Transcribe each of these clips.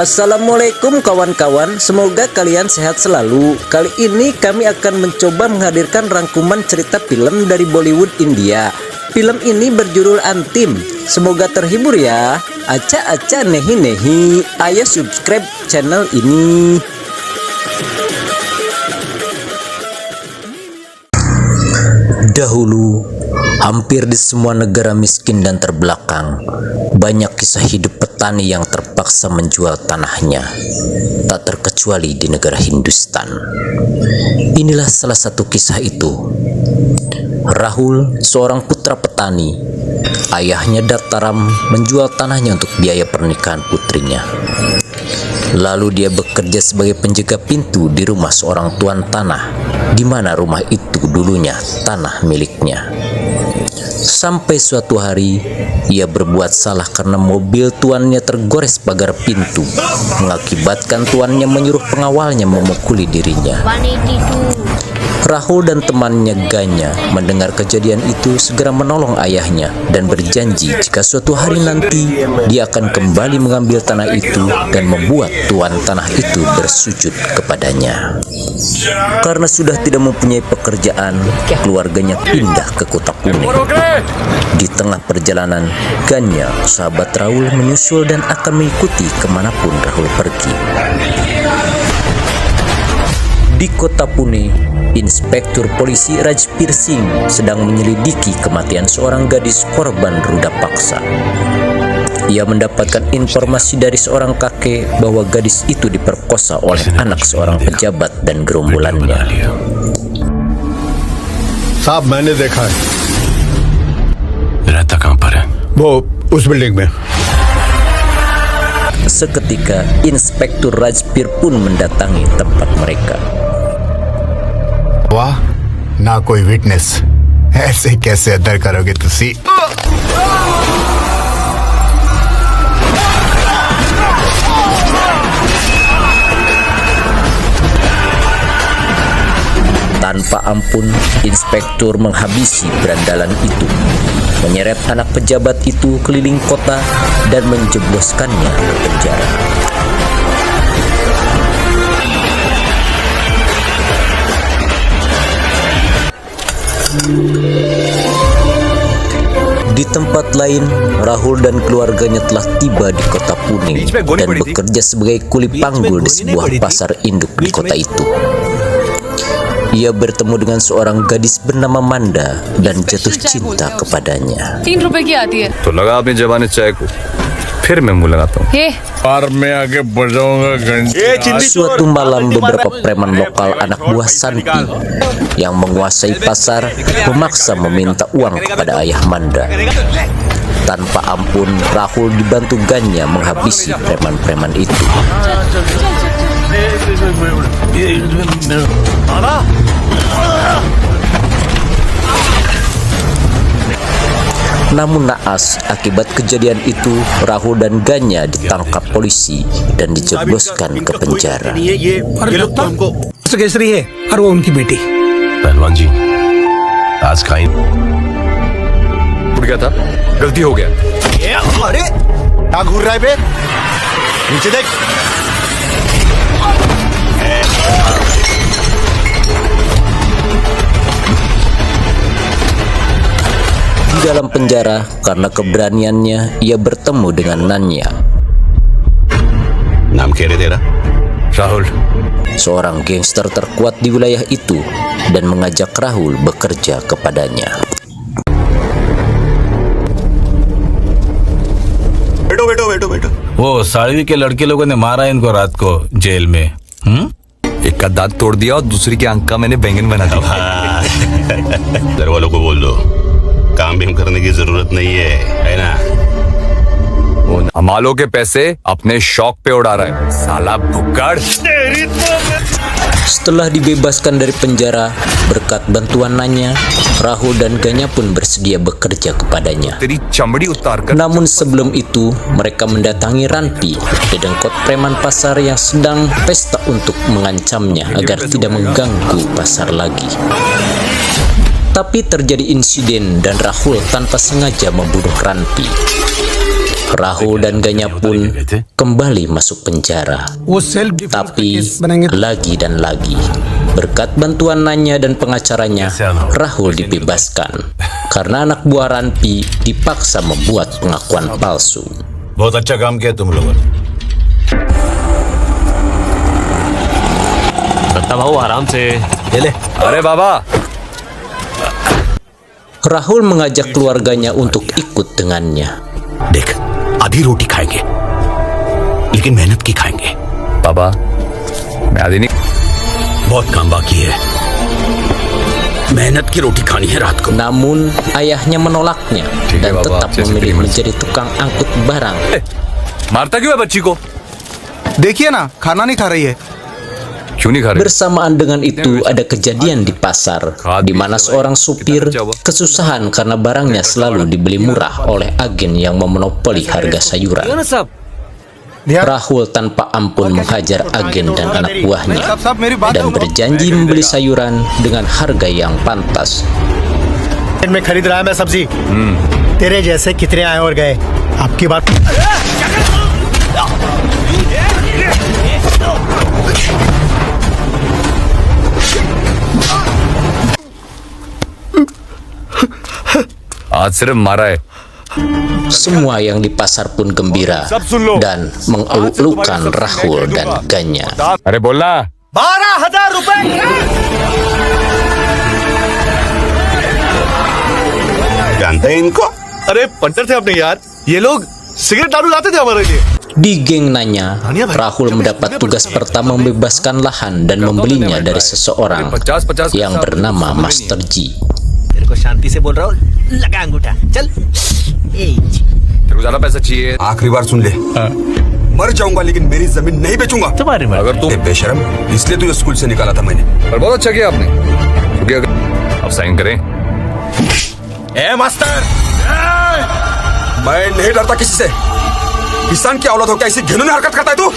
Assalamualaikum kawan-kawan, semoga kalian sehat selalu. Kali ini kami akan mencoba menghadirkan rangkuman cerita film dari Bollywood India. Film ini berjudul Antim. Semoga terhibur ya. Aca-aca nehi-nehi. Ayo subscribe channel ini. Dahulu, hampir di semua negara miskin dan terbelakang, banyak kisah hidup petani yang terpaksa menjual tanahnya, tak terkecuali di negara Hindustan. Inilah salah satu kisah itu. Rahul, seorang putra petani, ayahnya Dattaram menjual tanahnya untuk biaya pernikahan putrinya. Lalu dia bekerja sebagai penjaga pintu di rumah seorang tuan tanah, di mana rumah itu dulunya tanah miliknya. Sampai suatu hari, ia berbuat salah karena mobil tuannya tergores pagar pintu, mengakibatkan tuannya menyuruh pengawalnya memukuli dirinya. Rahul dan temannya Ganya mendengar kejadian itu segera menolong ayahnya dan berjanji jika suatu hari nanti dia akan kembali mengambil tanah itu dan membuat tuan tanah itu bersujud kepadanya. Karena sudah tidak mempunyai pekerjaan, keluarganya pindah ke kota Pune. Di tengah perjalanan, Ganya, sahabat Rahul, menyusul dan akan mengikuti kemanapun Rahul pergi. Di kota Pune, Inspektur Polisi Rajbir Singh sedang menyelidiki kematian seorang gadis korban ruda paksa. Ia mendapatkan informasi dari seorang kakek bahwa gadis itu diperkosa oleh anak seorang pejabat dan gerombolannya. साहब मैंने देखा है। रहता कहाँ पर है? वो उस बिल्डिंग में। Seketika, Inspektur Rajbir pun mendatangi tempat mereka. वाह, ना कोई विटनेस, ऐसे कैसे अदर करोगे तुसी? Tanpa ampun, Inspektur menghabisi berandalan itu, menyeret anak pejabat itu keliling kota dan menjebloskannya ke penjara. Di tempat lain, Rahul dan keluarganya telah tiba di kota Pune dan bekerja sebagai kuli panggul di sebuah pasar induk di kota itu. Ia bertemu dengan seorang gadis bernama Manda dan jatuh cinta kepadanya. ₹3 की आती है तो लगा अपनी जबान चाय को, फिर मैं मुंह लगाता हूँ। और मैं आगे बजाऊंगा घंटी। Suatu malam, beberapa preman lokal anak buah Santi yang menguasai pasar memaksa meminta uang kepada ayah Manda. Tanpa ampun, Rahul dibantu Ganya menghabisi preman-preman itu. Namun naas, akibat kejadian itu, Rahul dan Ganya ditangkap polisi dan dijebloskan ke penjara. Kesari है और वो उनकी बेटी। पहलवान जी, आज खाई उठ गया था, गलती हो गया। अरे क्या घूर रहा है बे? नीचे देख। Di dalam penjara, karena keberaniannya, ia bertemu dengan Nanya, नाम क्या है तेरा? Rahul. seorang gangster terkuat di wilayah itu, dan mengajak Rahul bekerja kepadanya. बैठो बैठो बैठो बैठो। वो साड़वी के लड़के लोगों ने मारा इनको रात को जेल में। एक का दांत तोड़ दिया और दूसरी की आंख का मैंने बैंगन बना दिया। घर वालों को बोल दो, काम भी हम करने की जरूरत नहीं है ना? हमालों के पैसे अपने शौक पे उड़ा रहा है साला भुक्कड़। Setelah dibebaskan dari penjara berkat bantuan Nanya, Rahul dan Ganya pun bersedia bekerja kepadanya. तेरी चमड़ी उतार कर Namun sebelum itu, mereka mendatangi Ranpi, dedengkot preman pasar yang sedang pesta, untuk mengancamnya agar tidak mengganggu pasar lagi. Tapi terjadi insiden dan Rahul tanpa sengaja membunuh Ranpi. Rahul dan Ganya pun kembali masuk penjara. Tapi lagi dan lagi, berkat bantuan Nanya dan pengacaranya, Rahul dibebaskan karena anak buah Ranpi dipaksa membuat pengakuan palsu. बहुत अच्छा काम किया तुम लोगों ने। दत्ता भाऊ आराम से। अरे बाबा Rahul mengajak keluarganya untuk ikut dengannya. देख आधी रोटी खाएंगे लेकिन मेहनत की खाएंगे पापा मैं आदि नहीं बहुत काम बाकी है मेहनत की रोटी खानी है रात को Namun ayahnya menolaknya dan tetap memilih menjadi tukang angkut barang. मारता क्यों है बच्ची को? देखिए ना खाना नहीं खा रही है क्यों नहीं खा रही? Bersamaan dengan itu ada kejadian di pasar di mana seorang supir kesusahan karena barangnya selalu dibeli murah oleh agen yang memonopoli harga sayuran. Rahul tanpa ampun menghajar agen dan anak buahnya dan berjanji membeli sayuran dengan harga yang pantas. में खरीद रहा है मैं सब्जी तेरे जैसे कितने आए और गए आपकी बात आज सिर्फ मारा है। Semua yang di pasar pun gembira dan mengeluk-elukan Rahul dan Ganya. अरे बोलना 12,000 रुपए जानते हैं इनको अरे पंटर थे अपने यार ये लोग सिगरेट दारू लाते थे हमारे लिए Di geng Nanya, Rahul mendapat tugas pertama membebaskan lahan dan membelinya dari seseorang yang bernama Master G. तेरे को शांति से बोल रहा हूँ लगा अंगूठा चल तेरे को ज्यादा पैसा चाहिए? आखिरी बार सुन ले मर जाऊंगा लेकिन मेरी जमीन नहीं बेचूंगा तुम्हारे में अगर तुम बेशरम इसलिए तुझे स्कूल से निकाला था मैंने पर बहुत अच्छा किया आपने क्योंकि अगर अब साइन करें ए मास्टर मैं नहीं डरता किसी से किसान की औलाद हो क्या ऐसी घिनौनी हरकत करता है तू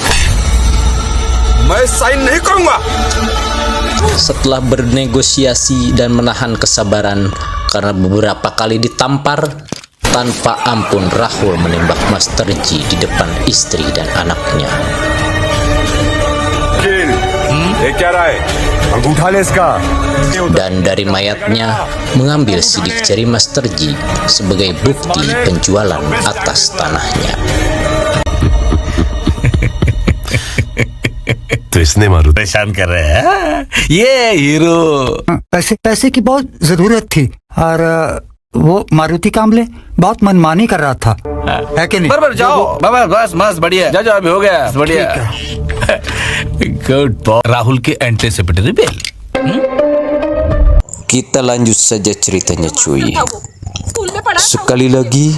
मैं साइन नहीं करूंगा Setelah bernegosiasi dan menahan kesabaran karena beberapa kali ditampar, tanpa ampun Rahul menembak Master G di depan istri dan anaknya. ये क्या रहा है अंगूठा ले इसका Dan dari mayatnya mengambil sidik jari Master G sebagai bukti penjualan atas tanahnya. तो इसने मारू परेशान कर रहे हैं ये हीरो पैसे की बहुत जरूरत थी और वो मारुति कामले बहुत मनमानी कर रहा था है कि नहीं? बराबर जाओ बाबा बस मस्त बढ़िया जा जाओ अभी हो गया बढ़िया गुड बॉय राहुल के एंटे से पिटे bell Kita lanjut saja ceritanya cuy. Sekali lagi,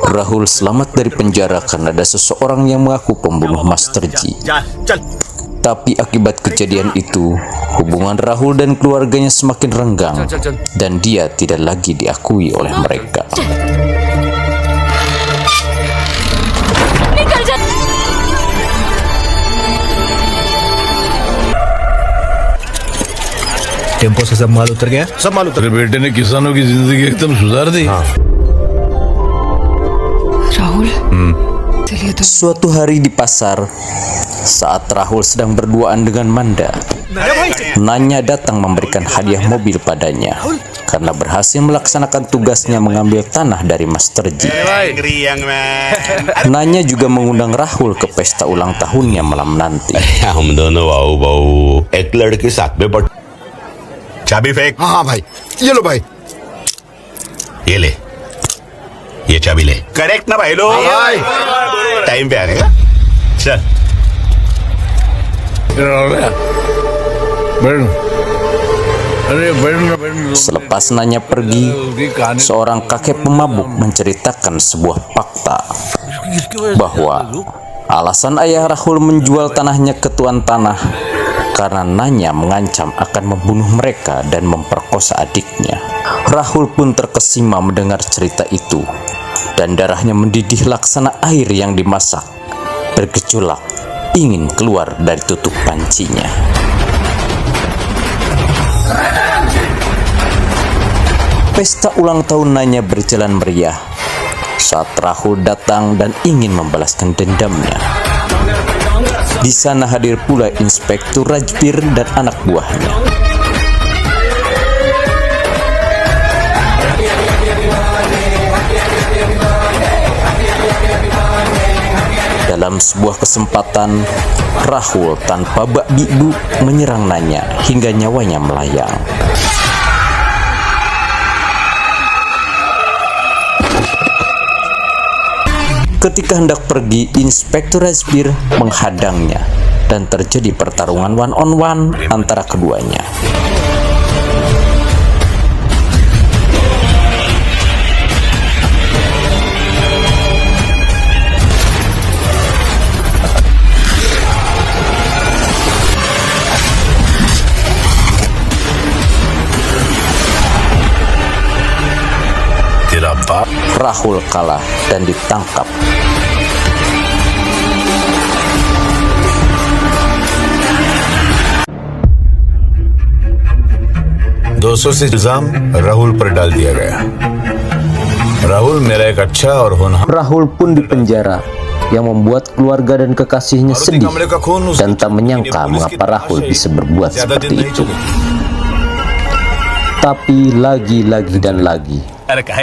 Rahul selamat dari penjara karena ada seseorang yang mengaku pembunuh Master G. Tapi akibat kejadian itu, hubungan Rahul dan keluarganya semakin renggang dan dia tidak lagi diakui oleh mereka. Tempo से सब माल उतर गया सब माल उतर तेरे बेटे ने किसानों की जिंदगी एकदम सुधार दी राहुल चलिए तो Suatu hari di pasar, saat Rahul sedang berduaan dengan Manda, Nanya datang memberikan hadiah mobil padanya karena berhasil melaksanakan tugasnya mengambil tanah dari Master G. Nanya juga mengundang Rahul ke pesta ulang tahunnya malam nanti. हम दोनों वाऊ वाऊ एक लड़के साथ में पट चाबी फेंक हाँ हाँ भाई ये लो भाई ये ले ये चाबी ले करेक्ट ना भाई लो टाइम पे आने का चल Selepas Nanya pergi, seorang kakek pemabuk menceritakan sebuah fakta bahwa alasan ayah Rahul menjual tanahnya ke tuan tanah karena Nanya mengancam akan membunuh mereka dan memperkosa adiknya. Rahul pun terkesima mendengar cerita itu dan darahnya mendidih laksana air yang dimasak, bergejolak ingin keluar dari tutup pancinya. Pesta ulang tahun Nanya berjalan meriah saat Rahul datang dan ingin membalaskan dendamnya. Di sana hadir pula Inspektur Rajbir dan anak buahnya. Dalam sebuah kesempatan, Rahul tanpa bak bibu menyerang Nanya hingga nyawanya melayang. Ketika hendak pergi, Inspektur Rajbir menghadangnya dan terjadi pertarungan one on one antara keduanya. Rahul kalah dan ditangkap. दोस्तों से इल्जाम राहुल पर डाल दिया गया। राहुल मेरा एक अच्छा और होनहार Rahul pun dipenjara, yang membuat keluarga dan kekasihnya sedih dan tak menyangka mengapa Rahul bisa berbuat seperti itu. Tapi lagi-lagi dan lagi,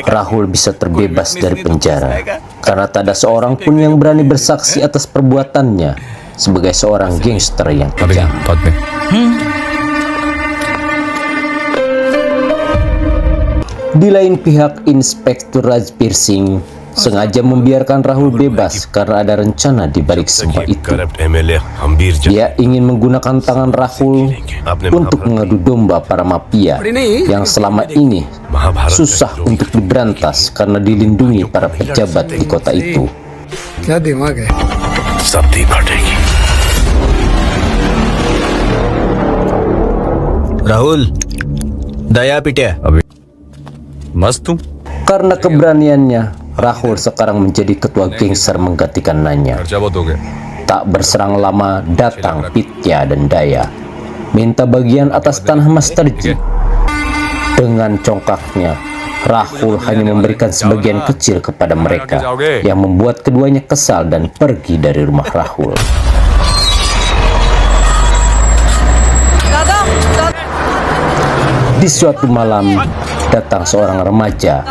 Rahul bisa terbebas dari penjara karena tak ada seorang pun yang berani bersaksi atas perbuatannya sebagai seorang gangster yang kejam. Di lain pihak, Inspektur Rajbir Singh sengaja membiarkan Rahul bebas karena ada rencana di balik semua itu. Dia ingin menggunakan tangan Rahul untuk mengadu domba para mafia yang selama ini susah untuk diberantas karena dilindungi para pejabat di kota itu. क्या दिमाग है? राहुल दया पिटिया मस्त हूँ Karena keberaniannya, Rahul sekarang menjadi ketua gangster menggantikan Nanya. खर्चा बहुत हो गया Tak berserang lama datang Pitya dan Daya, minta bagian atas tanah Masterji. Dengan congkaknya, Rahul hanya memberikan sebagian kecil kepada mereka, yang membuat keduanya kesal dan pergi dari rumah Rahul. Di suatu malam, datang seorang remaja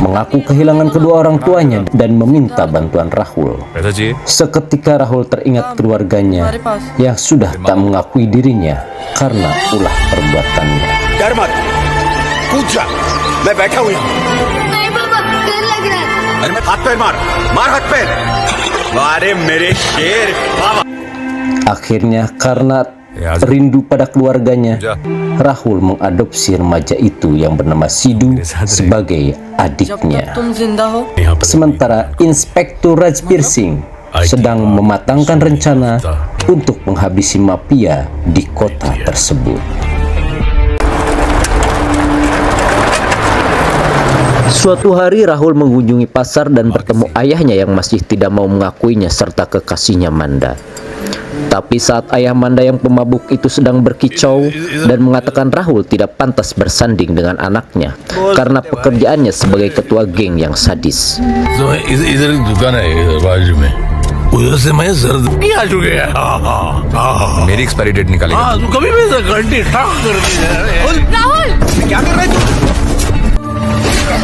mengaku kehilangan kedua orang tuanya dan meminta bantuan Rahul. पैसा चाहिए Seketika Rahul teringat keluarganya yang sudah tak mengakui dirinya karena ulah perbuatannya. डर मत कूद जा मैं बैठा हूँ यहाँ नहीं पापा डर लग रहा है। अरे हाथ पैर मार मार हाथ पैर अरे मेरे शेर बाबा Akhirnya karena rindu pada keluarganya, Rahul mengadopsi remaja itu yang bernama Sidhu sebagai adiknya. Sementara Inspektur Rajbir Singh sedang mematangkan rencana untuk menghabisi mafia di kota tersebut. Suatu hari Rahul mengunjungi pasar dan bertemu ayahnya yang masih tidak mau mengakuinya serta kekasihnya Manda. Tapi saat ayah Manda yang pemabuk itu sedang berkicau dan mengatakan Rahul tidak pantas bersanding dengan anaknya karena pekerjaannya sebagai ketua geng yang sadis. इधर दुकान है बाजू में उधर से मैं जर्द आ चुके हैं मेरी एक्सपायरी डेट निकालेगा कभी भी घंटी ठाक कर दी राहुल क्या कर रहे तू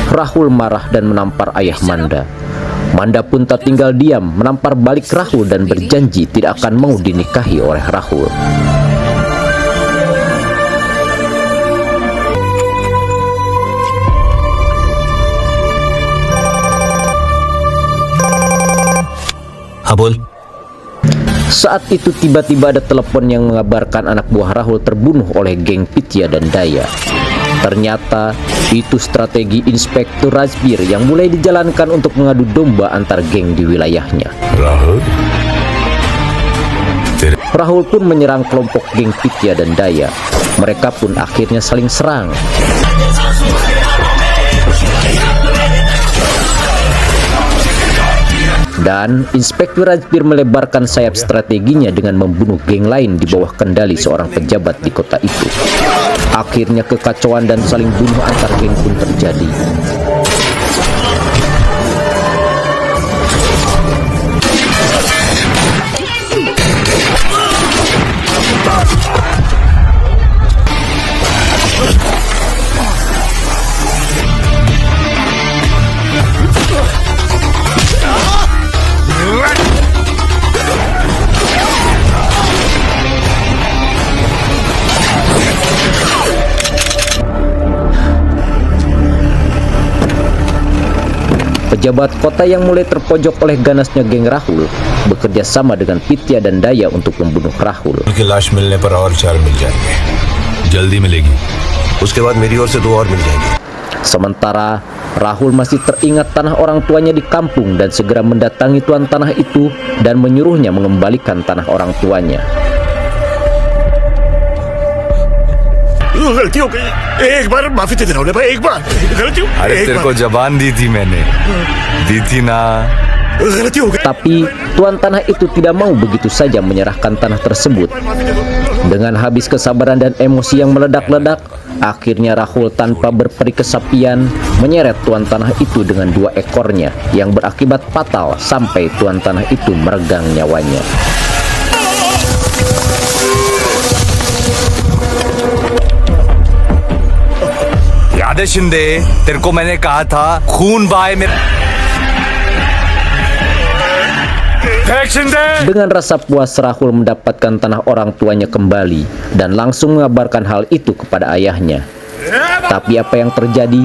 Rahul marah dan menampar ayah Manda. Manda pun tak tinggal diam, menampar balik Rahul dan berjanji tidak akan mau dinikahi oleh Rahul. बोल Saat itu tiba-tiba ada telepon yang mengabarkan anak buah Rahul terbunuh oleh geng Pitya dan Daya. Ternyata itu strategi Inspektur Rajbir yang mulai dijalankan untuk mengadu domba antar geng di wilayahnya. Rahul pun menyerang kelompok geng Pitya dan Daya. Mereka pun akhirnya saling serang. Dan Inspektur Rajbir melebarkan sayap strateginya dengan membunuh geng lain di bawah kendali seorang pejabat di kota itu. Akhirnya kekacauan dan saling bunuh antar geng pun terjadi. Pejabat kota yang mulai terpojok oleh ganasnya geng Rahul bekerja sama dengan Pitya dan Daya untuk membunuh Rahul. उनकी लाश मिलने पर और 4 मिल जाएंगे। जल्दी मिलेगी। उसके बाद मेरी ओर से 2 और मिल जाएंगे। Sementara Rahul masih teringat tanah orang tuanya di kampung dan segera mendatangi tuan tanah itu dan menyuruhnya mengembalikan tanah orang tuanya. गलती हो गई, एक बार माफी दे देना भाई, एक बार गलती हो, अरे तेरे को जबान दी थी मैंने, दी थी ना। गलती हो गई। Tapi tuan tanah itu tidak mau begitu saja menyerahkan tanah tersebut. Dengan habis kesabaran dan emosi yang meledak-ledak, akhirnya Rahul tanpa berperi kesapian menyeret tuan tanah itu dengan 2 ekornya yang berakibat fatal sampai tuan tanah itu meregang nyawanya. याद है शिंदे, तेरे को मैंने कहा था खून बहाए मेरा। Dengan rasa puas Rahul mendapatkan tanah orang tuanya kembali dan langsung mengabarkan hal itu kepada ayahnya. Tapi apa yang terjadi?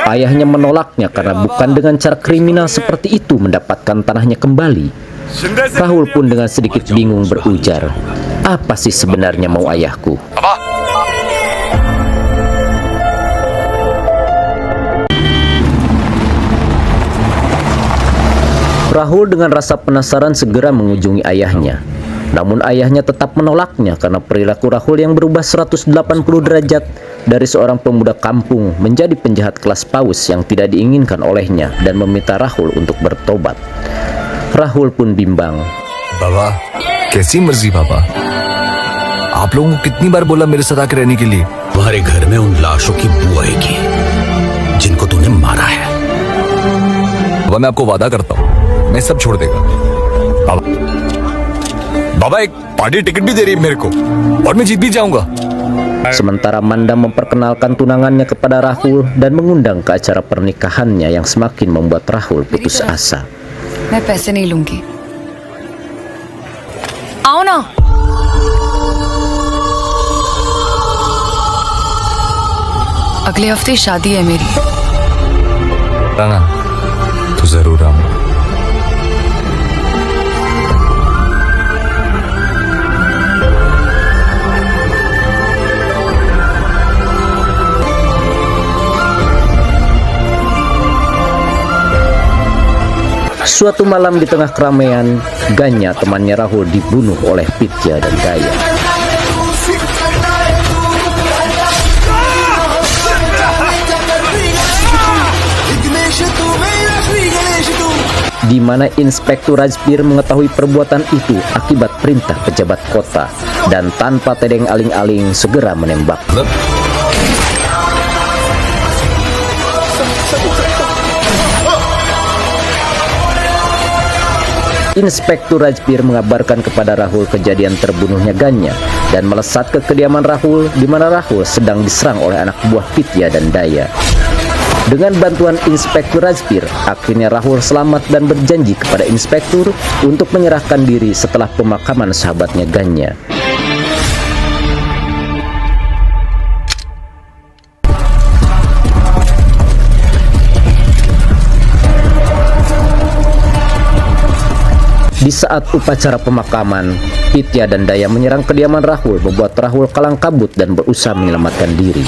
Ayahnya menolaknya karena bukan dengan cara kriminal seperti itu mendapatkan tanahnya kembali. Rahul pun dengan sedikit bingung berujar, apa sih sebenarnya mau ayahku? Rahul dengan rasa penasaran segera mengunjungi ayahnya. Namun ayahnya tetap menolaknya karena perilaku Rahul yang berubah 180 derajat dari seorang pemuda kampung menjadi penjahat kelas paus yang tidak diinginkan olehnya dan meminta Rahul untuk bertobat. Rahul pun bimbang. बाबा, कैसी मर्जी बाबा। आप लोगों को कितनी बार बोला मेरे साथ आके रहने के लिए। तुम्हारे घर में उन लाशों की बू आएगी जिनको तूने मारा है। बाबा मैं आपको वादा करता हूँ, मैं सब छोड़ देगा। बाबा, बाबा एक पार्टी टिकट भी दे रही है मेरे को और मैं जीत भी जाऊंगा। Sementara Manda memperkenalkan tunangannya kepada Rahul dan mengundang ke acara pernikahannya yang semakin membuat Rahul putus asa. मैं पैसे नहीं लूंगी। आओ ना। अगले हफ्ते शादी है मेरी। राना, तो जरूर आऊंगा। Suatu malam di tengah keramaian, Ganya temannya Rahul dibunuh oleh Pitya dan Daya. Di mana Inspektur Rajbir mengetahui perbuatan itu akibat perintah pejabat kota dan tanpa tedeng aling-aling segera menembak. Inspektur Rajbir mengabarkan kepada Rahul kejadian terbunuhnya Ganya dan melesat ke kediaman Rahul di mana Rahul sedang diserang oleh anak buah Pitya dan Daya. Dengan bantuan Inspektur Rajbir, akhirnya Rahul selamat dan berjanji kepada Inspektur untuk menyerahkan diri setelah pemakaman sahabatnya Ganya. Di saat upacara pemakaman, Pitya dan Daya menyerang kediaman Rahul, membuat Rahul kalang kabut dan berusaha menyelamatkan diri.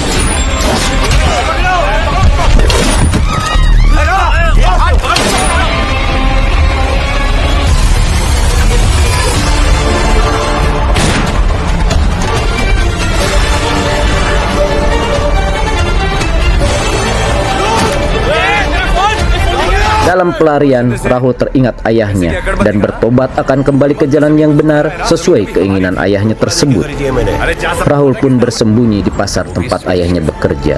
Dalam pelarian, Rahul teringat ayahnya dan bertobat akan kembali ke jalan yang benar sesuai keinginan ayahnya tersebut. Rahul pun bersembunyi di pasar tempat ayahnya bekerja.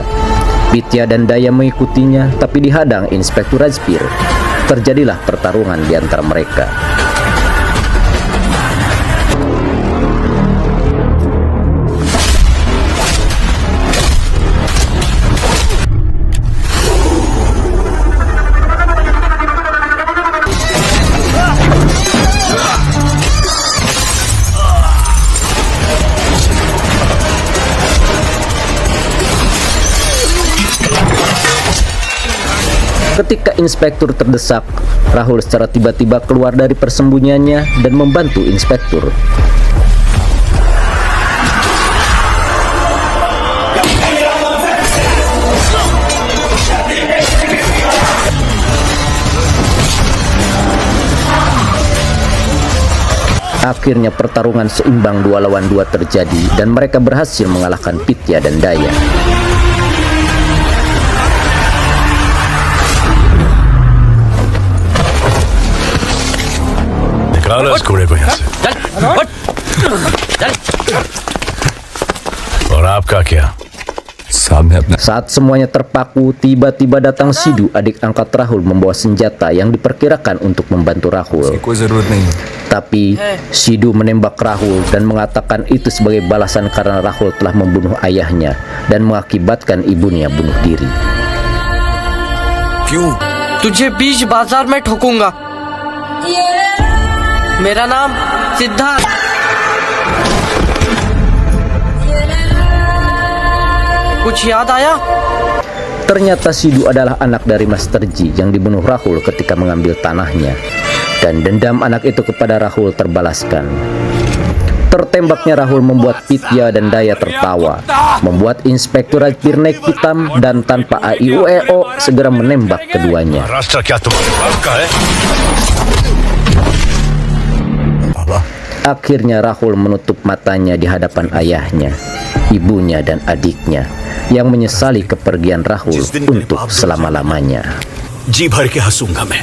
Pitya dan Daya mengikutinya, tapi dihadang Inspektur Rajbir. Terjadilah pertarungan di antara mereka. Ketika inspektur terdesak, Rahul secara tiba-tiba keluar dari persembunyiannya dan membantu inspektur. Akhirnya pertarungan seimbang 2 lawan 2 terjadi dan mereka berhasil mengalahkan Pitya dan Daya. निकालो इस घोड़े को यहाँ से। और आपका क्या? साहब मैं अपना Saat semuanya terpaku, tiba-tiba datang Sidhu, adik angkat Rahul, membawa senjata yang diperkirakan untuk membantu Rahul. कोई जरूरत नहीं है। Tapi Sidhu menembak Rahul dan mengatakan itu sebagai balasan karena Rahul telah membunuh ayahnya dan mengakibatkan ibunya bunuh diri. क्यों? तुझे बीच बाजार में ठोकूंगा। मेरा नाम सिद्धार्थ। कुछ याद आया? Ternyata Sidhu adalah anak dari Master Ji yang dibunuh Rahul ketika mengambil tanahnya, dan dendam anak itu kepada Rahul terbalaskan. Tertembaknya Rahul membuat Pitya dan Daya tertawa, membuat Inspektur Rajbir naik hitam dan tanpa AIUEO segera menembak keduanya. राष्ट्र क्या तुम्हारे बाप का है? Akhirnya Rahul menutup matanya di hadapan ayahnya, ibunya dan adiknya yang menyesali kepergian Rahul untuk selama-lamanya. जी भर के हंसूंगा मैं।